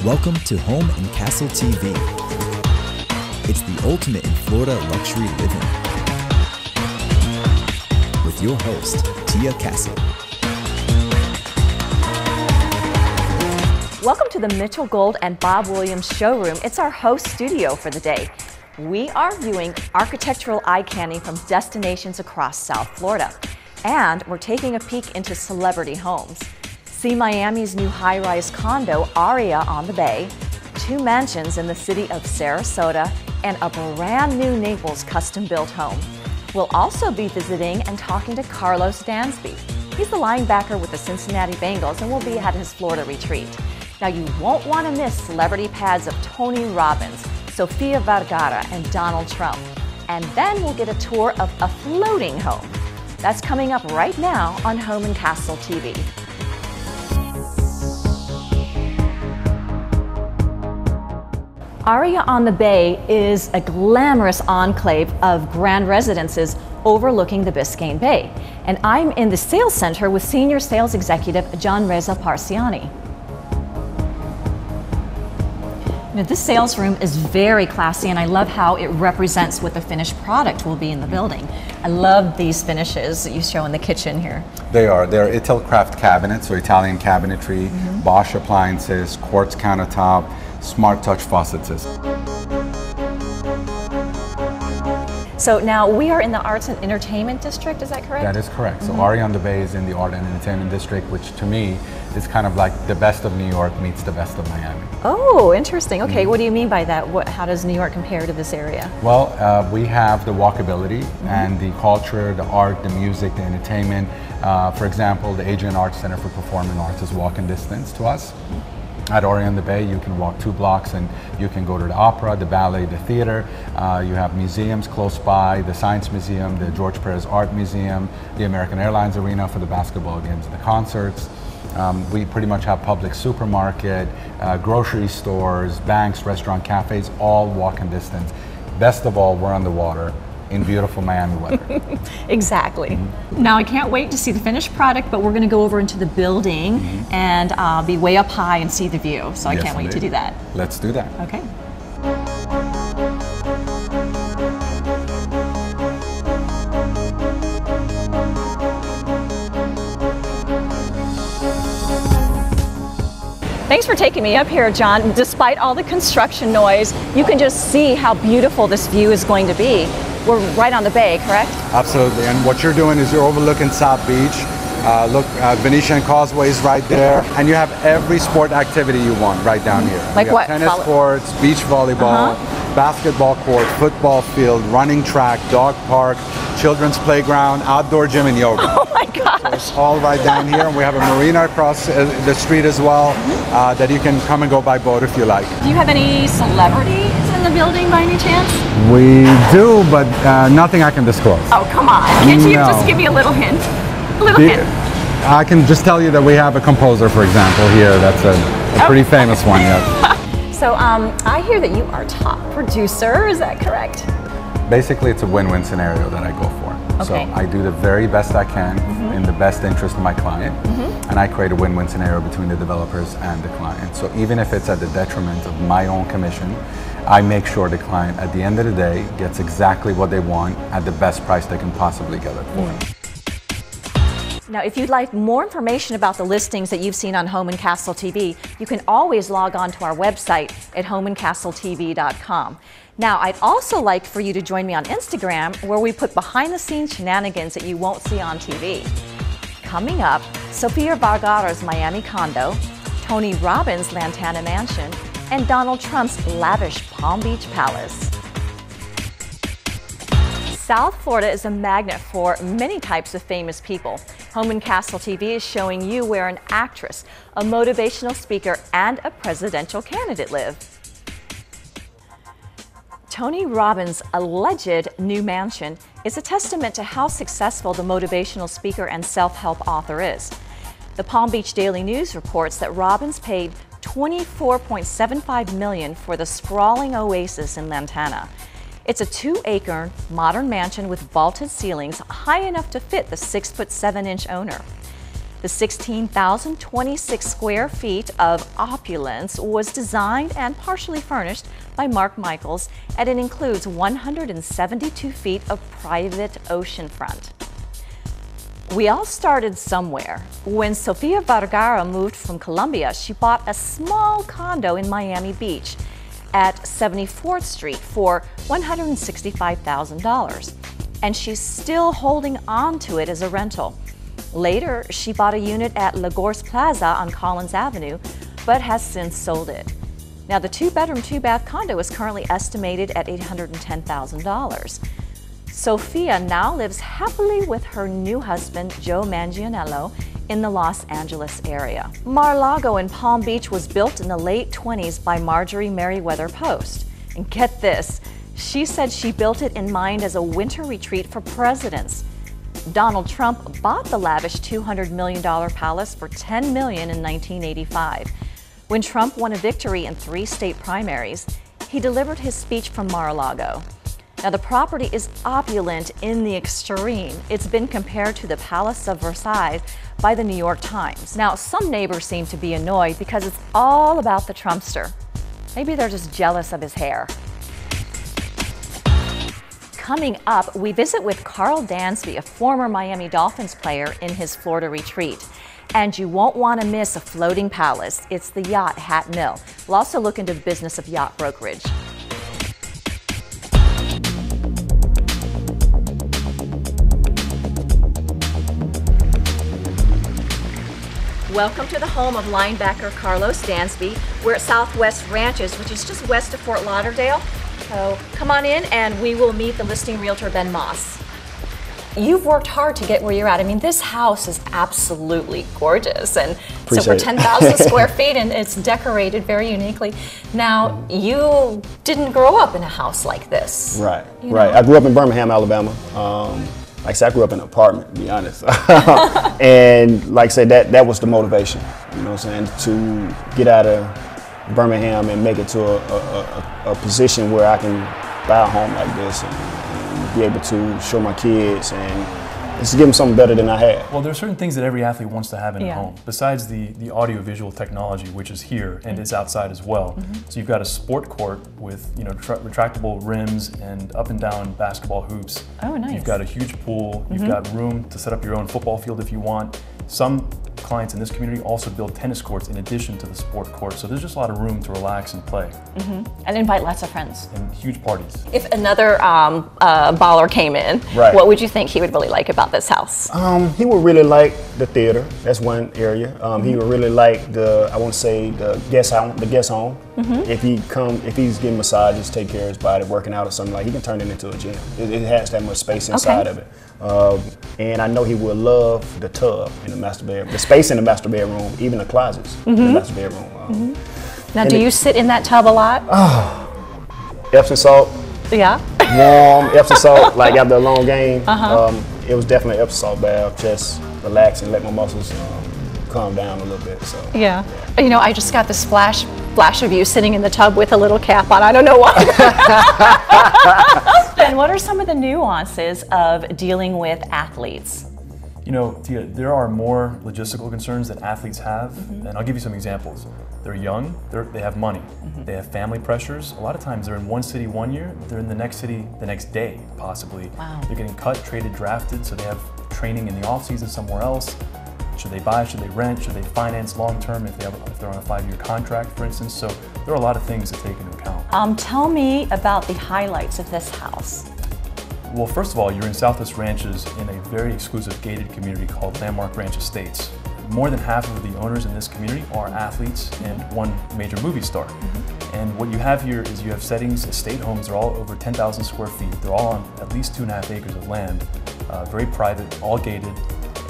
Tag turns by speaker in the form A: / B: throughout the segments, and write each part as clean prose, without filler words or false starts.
A: Welcome to Home and Castle TV. It's the ultimate in Florida luxury living. With your host, Tia Castle.
B: Welcome to the Mitchell Gold and Bob Williams showroom. It's our host studio for the day. We are viewing architectural eye candy from destinations across South Florida. And we're taking a peek into celebrity homes. See Miami's new high-rise condo, Aria, on the bay, 2 mansions in the city of Sarasota, and a brand new Naples custom-built home. We'll also be visiting and talking to Carlos Dansby. He's the linebacker with the Cincinnati Bengals and will be at his Florida retreat. Now you won't want to miss celebrity pads of Tony Robbins, Sofia Vergara, and Donald Trump. And then we'll get a tour of a floating home. That's coming up right now on Home and Castle TV. Aria on the Bay is a glamorous enclave of grand residences overlooking the Biscayne Bay. And I'm in the sales center with senior sales executive John Reza Parsiani. Now, this sales room is very classy, and I love how it represents what the finished product will be in the building. I love these finishes that you show in the kitchen here.
C: They're Italcraft cabinets, so Italian cabinetry, Bosch appliances, quartz countertop, smart touch faucet system.
B: So now we are in the Arts and Entertainment District, is that correct?
C: That is correct. So Aria on the Bay is in the Art and Entertainment District, which to me is kind of like the best of New York meets the best of Miami.
B: Oh, interesting. Okay, what do you mean by that? How does New York compare to this area?
C: Well, we have the walkability and the culture, the art, the music, the entertainment. For example, the Adrian Arts Center for Performing Arts is walking distance to us. At Aria on the Bay, you can walk 2 blocks and you can go to the opera, the ballet, the theater. You have museums close by, the Science Museum, the George Perez Art Museum, the American Airlines Arena for the basketball games and the concerts. We pretty much have public supermarket, grocery stores, banks, restaurant, cafes, all walking distance. Best of all, we're on the water in beautiful Miami weather.
B: Exactly. Now I can't wait to see the finished product, but we're going to go over into the building and be way up high and see the view. So I can't wait to do that.
C: Let's do that.
B: Okay. Thanks for taking me up here, John. Despite all the construction noise, you can just see how beautiful this view is going to be. We're right on the bay, correct?
C: Absolutely, and what you're doing is you're overlooking South Beach. Look, Venetian Causeway is right there, and you have every sport activity you want right down here.
B: Like what?
C: Tennis courts, beach volleyball, basketball court, football field, running track, dog park, children's playground, outdoor gym, and yoga.
B: Oh my gosh!
C: So it's all right down here, and we have a marina across the street as well that you can come and go by boat if you like.
B: Do you have any celebrities in the building by any chance?
C: We do, but nothing I can disclose.
B: Oh, come on. Can't you just give me a little hint? A little hint.
C: I can just tell you that we have a composer, for example, here. That's a pretty famous one, yes.
B: So I hear that you are top producer, is that correct?
C: Basically, it's a win-win scenario that I go for.
B: Okay.
C: So I do the very best I can in the best interest of my client, and I create a win-win scenario between the developers and the client. So even if it's at the detriment of my own commission, I make sure the client, at the end of the day, gets exactly what they want at the best price they can possibly get it for.
B: Now, if you'd like more information about the listings that you've seen on Home and Castle TV, you can always log on to our website at homeandcastletv.com. Now, I'd also like for you to join me on Instagram, where we put behind-the-scenes shenanigans that you won't see on TV. Coming up, Sofia Vergara's Miami condo, Tony Robbins' Lantana mansion, and Donald Trump's lavish Palm Beach palace. South Florida is a magnet for many types of famous people. Home and Castle TV is showing you where an actress, a motivational speaker, and a presidential candidate live. Tony Robbins' alleged new mansion is a testament to how successful the motivational speaker and self-help author is. The Palm Beach Daily News reports that Robbins paid $24.75 million for the sprawling oasis in Lantana. It's a 2-acre modern mansion with vaulted ceilings high enough to fit the 6'7" owner. The 16,026 square feet of opulence was designed and partially furnished by Mark Michaels, and it includes 172 feet of private oceanfront. We all started somewhere. When Sofia Vergara moved from Colombia, she bought a small condo in Miami Beach at 74th Street for $165,000, and she's still holding on to it as a rental. Later, she bought a unit at Lagos Plaza on Collins Avenue, but has since sold it. Now, the 2-bedroom, 2-bath condo is currently estimated at $810,000. Sophia now lives happily with her new husband, Joe Manganiello, in the Los Angeles area. Mar-a-Lago in Palm Beach was built in the late 20s by Marjorie Merriweather Post. And get this, she said she built it in mind as a winter retreat for presidents. Donald Trump bought the lavish $200 million palace for $10 million in 1985. When Trump won a victory in 3 state primaries, he delivered his speech from Mar-a-Lago. Now, the property is opulent in the extreme. It's been compared to the Palace of Versailles by the New York Times. Now, some neighbors seem to be annoyed because it's all about the Trumpster. Maybe they're just jealous of his hair. Coming up, we visit with Carl Dansby, a former Miami Dolphins player, in his Florida retreat. And you won't want to miss a floating palace. It's the yacht Hat Mill. We'll also look into the business of yacht brokerage. Welcome to the home of linebacker Carlos Dansby. We're at Southwest Ranches, which is just west of Fort Lauderdale. So come on in and we will meet the listing realtor, Ben Moss. You've worked hard to get where you're at. I mean, this house is absolutely gorgeous. And so for 10,000 square feet, and it's decorated very uniquely. Now, you didn't grow up in a house like this.
D: Right, right. I grew up in Birmingham, Alabama. Like I said, I grew up in an apartment, to be honest. And like I said, that was the motivation, you know what I'm saying, to get out of Birmingham and make it to a position where I can buy a home like this and be able to show my kids and just give them something better than I had.
E: Well, there are certain things that every athlete wants to have in a home, besides the audio-visual technology, which is here and is outside as well. So you've got a sport court with retractable rims and up and down basketball hoops.
B: Oh, nice.
E: You've got a huge pool. You've got room to set up your own football field if you want. Some clients in this community also build tennis courts in addition to the sport court, so there's just a lot of room to relax and play.
B: And invite lots of friends.
E: And huge parties.
B: If another baller came in, what would you think he would really like about this house?
D: He would really like the theater. That's one area. He would really like the guest home. If he's getting massages, take care of his body, working out or something, like he can turn it into a gym. It has that much space inside of it. And I know he would love the tub in the master bedroom, the space in the master bedroom, even the closets in the master bedroom.
B: Now, do you sit in that tub a lot?
D: Epsom salt.
B: Yeah.
D: Warm Epsom salt, like after a long game. It was definitely Epsom salt bath, just relax and let my muscles calm down a little bit. So
B: yeah. You know, I just got this flash of you sitting in the tub with a little cap on. I don't know why. And what are some of the nuances of dealing with athletes?
E: You know, Tia, there are more logistical concerns that athletes have, and I'll give you some examples. They're young, they have money, they have family pressures. A lot of times they're in one city one year, they're in the next city the next day, possibly.
B: Wow.
E: They're getting cut, traded, drafted, so they have training in the off season somewhere else. Should they buy, should they rent, should they finance long term if they're on a 5-year contract, for instance? So there are a lot of things to take into account.
B: Tell me about the highlights of this house.
E: Well, first of all, you're in Southwest Ranches in a very exclusive gated community called Landmark Ranch Estates. More than half of the owners in this community are athletes and one major movie star. And what you have here is you have settings, estate homes, they're all over 10,000 square feet. They're all on at least 2.5 acres of land, very private, all gated.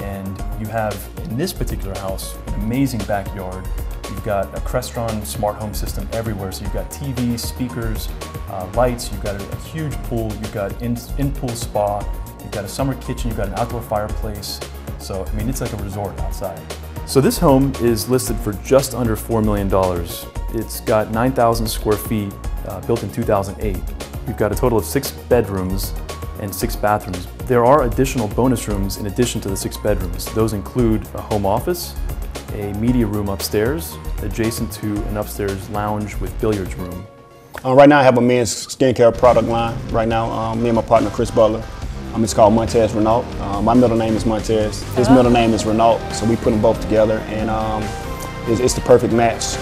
E: And you have, in this particular house, an amazing backyard. You've got a Crestron smart home system everywhere. So you've got TVs, speakers, lights, you've got a huge pool, you've got in-pool spa, you've got a summer kitchen, you've got an outdoor fireplace. So, I mean, it's like a resort outside. So this home is listed for just under $4 million. It's got 9,000 square feet, built in 2008. We've got a total of 6 bedrooms, and 6 bathrooms. There are additional bonus rooms in addition to the 6 bedrooms. Those include a home office, a media room upstairs, adjacent to an upstairs lounge with billiards room.
D: Right now I have a men's skincare product line. Right now, me and my partner Chris Butler. It's called Montez Renault. My middle name is Montez. His middle name is Renault. So we put them both together, and it's the perfect match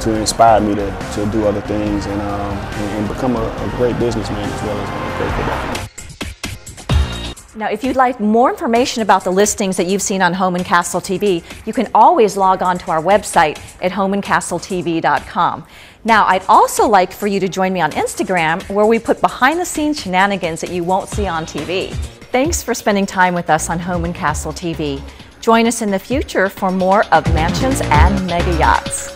D: to inspire me to do other things and become a great businessman as well as a great football.
B: Now, if you'd like more information about the listings that you've seen on Home and Castle TV, you can always log on to our website at homeandcastletv.com. Now, I'd also like for you to join me on Instagram, where we put behind-the-scenes shenanigans that you won't see on TV. Thanks for spending time with us on Home and Castle TV. Join us in the future for more of mansions and mega yachts.